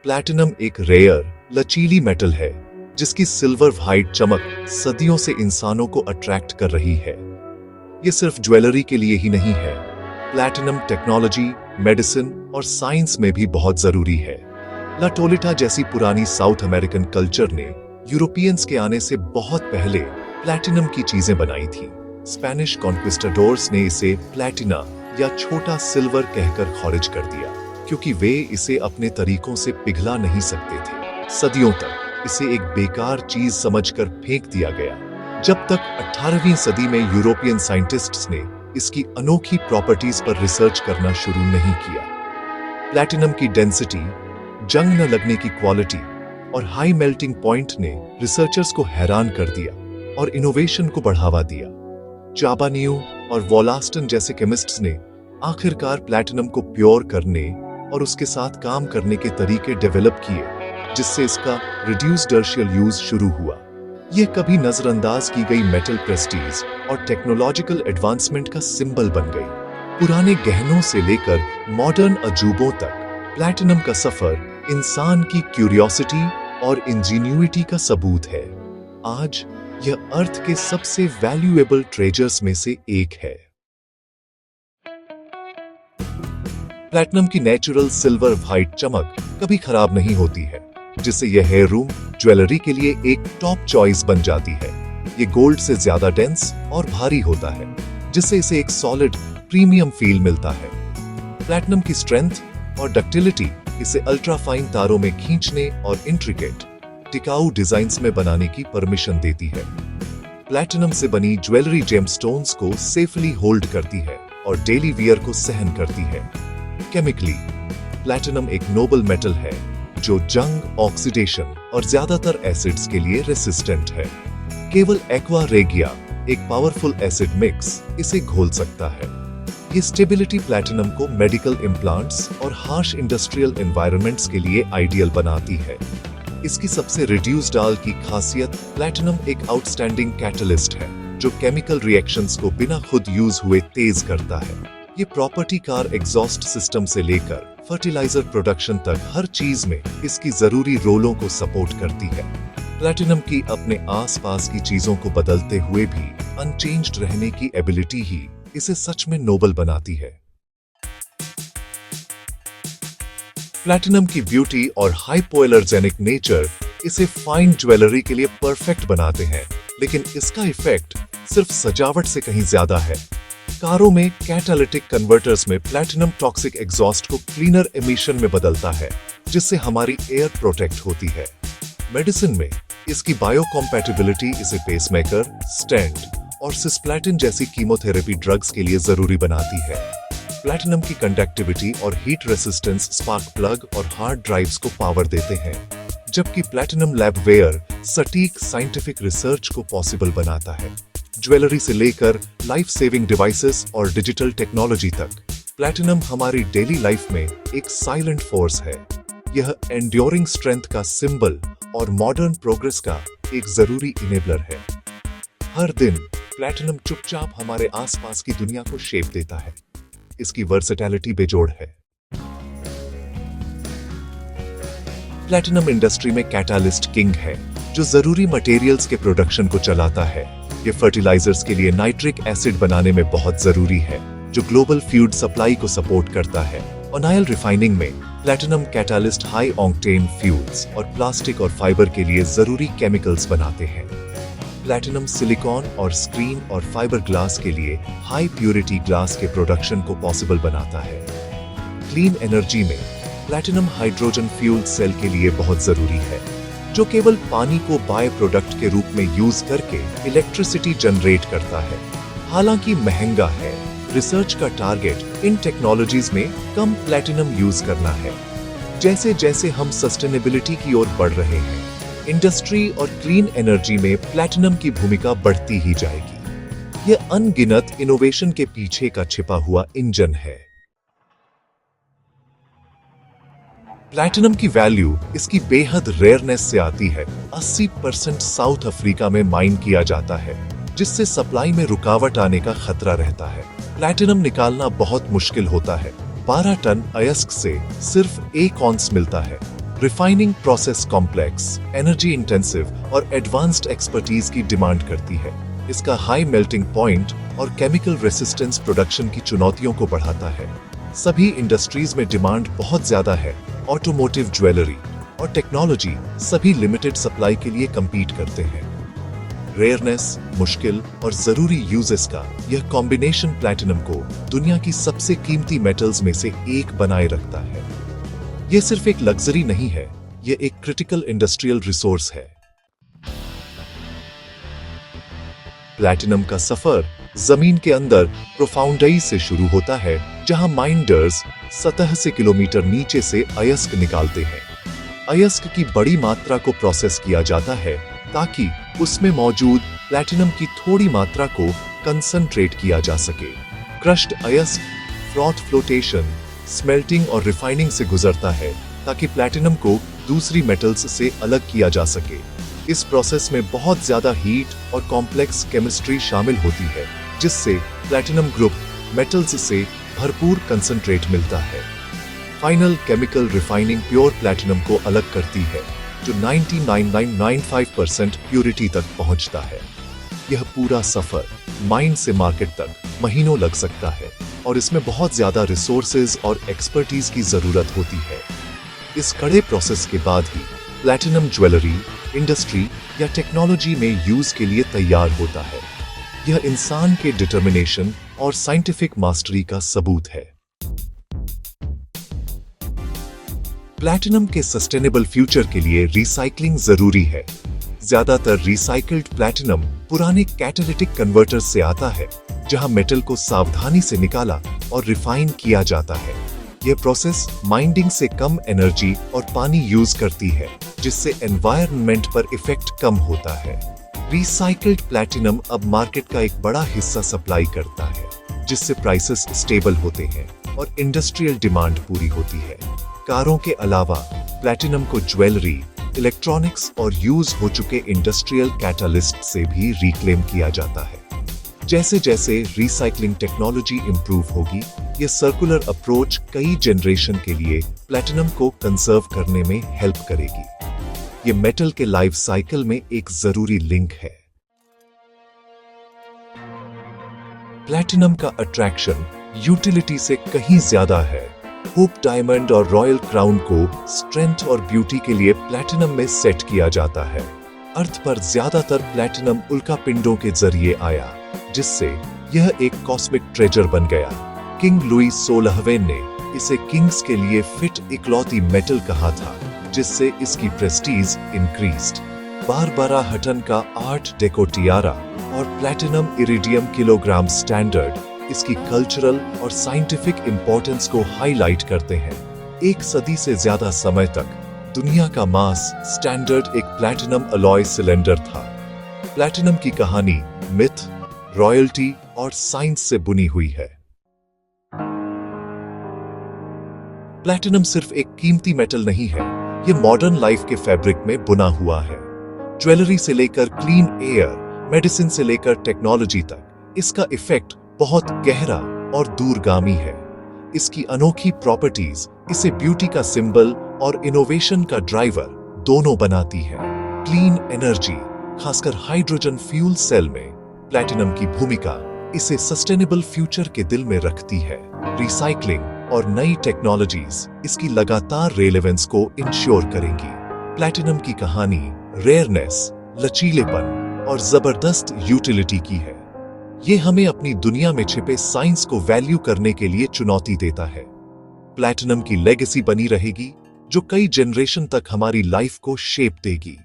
Platinum एक rare, लचीली metal है जिसकी सिल्वर व्हाइट चमक सदियों से इंसानों को अट्रैक्ट कर रही है। ये सिर्फ ज्वेलरी के लिए ही नहीं है, प्लैटिनम टेक्नोलॉजी, मेडिसिन और साइंस में भी बहुत जरूरी है। ला टोलिटा जैसी पुरानी साउथ अमेरिकन कल्चर ने यूरोपियंस के आने से बहुत पहले प्लैटिनम की चीजें बनाई थी। स्पेनिश कॉन्क्विस्टाडोर्स ने इसे प्लैटिना या छोटा सिल्वर कहकर खारिज कर दिया, क्योंकि वे इसे अपने तरीकों से पिघला नहीं सकते थे। सदियों तक इसे एक बेकार चीज समझकर फेंक दिया गया, जब तक 18वीं सदी में यूरोपियन साइंटिस्ट्स ने इसकी अनोखी प्रॉपर्टीज पर रिसर्च करना शुरू नहीं किया। प्लैटिनम की डेंसिटी, जंग न लगने की क्वालिटी और हाई मेल्टिंग पॉइंट ने रिसर्चर्स को हैरान कर दिया और इनोवेशन को बढ़ावा दिया। चाबानियो और वॉलास्टन जैसे केमिस्ट्स ने आखिरकार प्लैटिनम को प्योर करने और उसके साथ काम करने के तरीके डेवलप किए, जिससे इसका रिड्यूस्ड टर्शियल यूज शुरू हुआ। यह कभी नजरअंदाज की गई मेटल प्रेस्टीज और टेक्नोलॉजिकल एडवांसमेंट का सिंबल बन गई। पुराने गहनों से लेकर मॉडर्न अजूबों तक प्लैटिनम का सफर इंसान की क्यूरियोसिटी और इंजीन्यूइटी का सबूत है। आज यह अर्थ के सबसे वैल्यूएबल ट्रेजर्स में से एक है। प्लैटिनम की नेचुरल सिल्वर व्हाइट चमक कभी खराब नहीं होती है, जिससे यह हेयर रूम ज्वेलरी के लिए एक टॉप चॉइस बन जाती है। ये गोल्ड से ज्यादा डेंस और भारी होता है, जिससे इसे एक सॉलिड प्रीमियम फील मिलता है। प्लैटिनम की स्ट्रेंथ और डक्टिलिटी इसे अल्ट्रा फाइन तारों में खींचने और इंट्रिकेट टिकाऊ डिजाइन्स में बनाने की परमिशन देती है। प्लैटिनम से बनी ज्वेलरी जेमस्टोन्स को सेफली होल्ड करती है और डेली वियर को सहन करती है। केमिकली, प्लैटिनम एक नोबल मेटल है जो जंग, ऑक्सीडेशन और ज्यादातर एसिड्स के लिए रेसिस्टेंट है। केवल एक्वा रेगिया, एक पावरफुल एसिड मिक्स, इसे घोल सकता है। ये स्टेबिलिटी प्लैटिनम को मेडिकल इम्प्लांट्स और हार्श इंडस्ट्रियल एनवायरनमेंट्स के लिए आइडियल बनाती है। इसकी सबसे रिड्यूस्ड डाल की खासियत, प्लैटिनम एक आउटस्टैंडिंग कैटलिस्ट है जो केमिकल रिएक्शंस को बिना खुद यूज हुए तेज करता है। ये प्रॉपर्टी कार एग्जॉस्ट सिस्टम से लेकर फर्टिलाइजर प्रोडक्शन तक हर चीज में इसकी जरूरी रोलों को सपोर्ट करती है। प्लैटिनम की अपने आसपास की चीजों को बदलते हुए भी अनचेंज्ड रहने की एबिलिटी ही इसे सच में नोबल बनाती है। प्लैटिनम की ब्यूटी और हाइपोएलर्जेनिक नेचर इसे फाइन ज्वेलरी के लिए परफेक्ट बनाते हैं, लेकिन इसका इफेक्ट सिर्फ सजावट से कहीं ज्यादा है। कारों में कैटालिटिक कन्वर्टर्स में प्लैटिनम टॉक्सिक एग्जॉस्ट को क्लीनर एमिशन में बदलता है, जिससे हमारी एयर प्रोटेक्ट होती है। मेडिसिन में इसकी बायोकॉम्पैटिबिलिटी इसे पेसमेकर, स्टेंट और सिस्प्लैटिन जैसी कीमोथेरेपी ड्रग्स के लिए जरूरी बनाती है। प्लैटिनम की कंडक्टिविटी और हीट रेसिस्टेंस स्पार्क प्लग और हार्ड ड्राइव्स को पावर देते हैं, जबकि प्लैटिनम लैबवेयर सटीक साइंटिफिक रिसर्च को पॉसिबल बनाता है। ज्वेलरी से लेकर लाइफ सेविंग डिवाइसेस और डिजिटल टेक्नोलॉजी तक, प्लैटिनम हमारी डेली लाइफ में एक साइलेंट फोर्स है। यह एंड्योरिंग स्ट्रेंथ का सिंबल और मॉडर्न प्रोग्रेस का एक जरूरी इनेबलर है। हर दिन प्लैटिनम चुपचाप हमारे आसपास की दुनिया को शेप देता है। इसकी वर्सेटैलिटी बेजोड़ है। प्लैटिनम इंडस्ट्री में कैटालिस्ट किंग है, जो जरूरी मटेरियल्स के प्रोडक्शन को चलाता है। ये फर्टिलाइजर्स के लिए नाइट्रिक एसिड बनाने में बहुत जरूरी है, जो ग्लोबल फूड सप्लाई को सपोर्ट करता है। ऑयल रिफाइनिंग में platinum catalyst high octane fuels और प्लास्टिक और फाइबर के लिए जरूरी केमिकल्स बनाते हैं। प्लैटिनम सिलिकॉन और स्क्रीन और फाइबर ग्लास के लिए हाई प्यूरिटी ग्लास के प्रोडक्शन को पॉसिबल बनाता है। क्लीन एनर्जी में प्लैटिनम हाइड्रोजन फ्यूल सेल के लिए बहुत जरूरी है, जो केवल पानी को बाय प्रोडक्ट के रूप में यूज करके इलेक्ट्रिसिटी जनरेट करता है। हालांकि महंगा है, रिसर्च का टारगेट इन टेक्नोलॉजीज में कम प्लैटिनम यूज करना है। जैसे जैसे हम सस्टेनेबिलिटी की ओर बढ़ रहे हैं, इंडस्ट्री और क्लीन एनर्जी में प्लैटिनम की भूमिका बढ़ती ही जाएगी। यह अनगिनत इनोवेशन के पीछे का छिपा हुआ इंजन है। प्लैटिनम की वैल्यू इसकी बेहद रेयरनेस से आती है। 80% साउथ अफ्रीका में माइन किया जाता है, जिससे सप्लाई में रुकावट आने का खतरा रहता है। प्लैटिनम निकालना बहुत मुश्किल होता है। 12 टन अयस्क से सिर्फ 1 औंस मिलता है। Refining process complex, energy intensive और एडवांस्ड एक्सपर्टीज की डिमांड करती है। इसका हाई मेल्टिंग पॉइंट और केमिकल रेसिस्टेंस प्रोडक्शन की चुनौतियों को बढ़ाता है। सभी इंडस्ट्रीज में डिमांड बहुत ज्यादा है। ऑटोमोटिव, ज्वेलरी और टेक्नोलॉजी सभी लिमिटेड सप्लाई के लिए compete करते हैं। रेयरनेस, मुश्किल और जरूरी यूजेस का यह कॉम्बिनेशन प्लैटिनम को दुनिया की सबसे कीमती मेटल्स में से एक बनाए रखता है। यह सिर्फ एक लग्जरी नहीं है, यह एक क्रिटिकल इंडस्ट्रियल रिसोर्स है। प्लैटिनम का सफर जमीन के अंदर प्रोफाउंडाई से शुरू होता है, जहां माइंडर्स सतह से किलोमीटर नीचे से अयस्क निकालते हैं। अयस्क की बड़ी मात्रा को प्रोसेस किया जाता है ताकि उसमें मौजूद प्लैटिनम की थोड़ी मात्रा को कंसंट्रेट किया जा सके। क्रश्ड अयस्क फ्रॉथ फ्लोटेशन, स्मेल्टिंग और रिफाइनिंग से गुजरता है ताकि प्लैटिनम को दूसरी मेटल्स से अलग किया जा सके। इस प्रोसेस में बहुत ज्यादा हीट और कॉम्प्लेक्स केमिस्ट्री शामिल होती है, जिससे प्लैटिनम ग्रुप मेटल्स से भरपूर कंसंट्रेट मिलता है। Final chemical refining pure platinum को अलग करती है, जो 99.95% प्यूरिटी तक पहुंचता है। यह पूरा सफर माइन से मार्केट तक महीनों लग सकता है और इसमें बहुत ज्यादा रिसोर्सेज और एक्सपर्टीज की जरूरत होती है। इस कड़े प्रोसेस के बाद ही प्लैटिनम ज्वेलरी, इंडस्ट्री या टेक्नोलॉजी में यूज के लिए तैयार होता है। यह इंसान के डिटर्मिनेशन और साइंटिफिक मास्टरी का सबूत है। प्लैटिनम के सस्टेनेबल फ्यूचर के लिए रिसाइकलिंग जरूरी है। ज्यादातर रिसाइकल्ड प्लैटिनम पुराने कैटालिटिक कन्वर्टर्स से आता है, जहां मेटल को सावधानी से निकाला और रिफाइन किया जाता है। यह प्रोसेस माइंडिंग से कम एनर्जी और पानी यूज करती है, जिससे एनवायरनमेंट पर इफेक्ट कम होता है। रिसाइकल्ड प्लैटिनम अब मार्केट का एक बड़ा हिस्सा सप्लाई करता है, जिससे प्राइसेस स्टेबल होते हैं और इंडस्ट्रियल डिमांड पूरी होती है। कारों के अलावा प्लैटिनम को ज्वेलरी, इलेक्ट्रॉनिक्स और यूज हो चुके इंडस्ट्रियल कैटालिस्ट से भी रिक्लेम किया जाता है। जैसे जैसे रिसाइकलिंग टेक्नोलॉजी इंप्रूव होगी, यह सर्कुलर अप्रोच कई जनरेशन के लिए प्लैटिनम को कंजर्व करने में हेल्प करेगी। ये मेटल के लाइफ साइकिल में एक जरूरी लिंक है। प्लैटिनम का अट्रैक्शन यूटिलिटी से कहीं ज्यादा है। होप डायमंड और रॉयल क्राउन को स्ट्रेंथ और ब्यूटी के लिए प्लैटिनम में सेट किया जाता है। अर्थ पर ज्यादातर प्लैटिनम उल्कापिंडों के जरिए आया, जिससे यह एक कॉस्मिक ट्रेजर बन गया। किंग लुई 16वें ने इसे किंग्स के लिए फिट इकलौती मेटल कहा था, जिससे इसकी प्रेस्टीज इंक्रीज्ड। बारबरा हटन का आर्ट डेको टियारा और प्लैटिनम इरिडियम किलोग्राम स्टैंडर्ड इसकी कल्चरल और साइंटिफिक इंपॉर्टेंस को हाईलाइट करते हैं। एक सदी से ज्यादा समय तक दुनिया का मास स्टैंडर्ड एक प्लैटिनम अलॉय सिलेंडर था। प्लैटिनम की कहानी मिथ, रॉयल्टी और साइंस से बुनी हुई है। प्लैटिनम सिर्फ एक कीमती मेटल नहीं है, ये मॉडर्न लाइफ के फैब्रिक में बुना हुआ है। ज्वेलरी से लेकर क्लीन एयर, मेडिसिन से लेकर टेक्नोलॉजी तक इसका इफेक्ट बहुत गहरा और दूरगामी है। इसकी अनोखी प्रॉपर्टीज इसे ब्यूटी का सिंबल और इनोवेशन का ड्राइवर दोनों बनाती है। क्लीन एनर्जी, खासकर हाइड्रोजन फ्यूल सेल में प्लैटिनम की भूमिका इसे सस्टेनेबल फ्यूचर के दिल में रखती है। रिसाइकलिंग और नई टेक्नोलॉजीज इसकी लगातार रेलेवेंस को इंश्योर करेंगी। प्लैटिनम की कहानी रेयरनेस, लचीलेपन और जबरदस्त यूटिलिटी की है। ये हमें अपनी दुनिया में छिपे साइंस को वैल्यू करने के लिए चुनौती देता है। प्लैटिनम की लेगेसी बनी रहेगी, जो कई जनरेशन तक हमारी लाइफ को शेप देगी।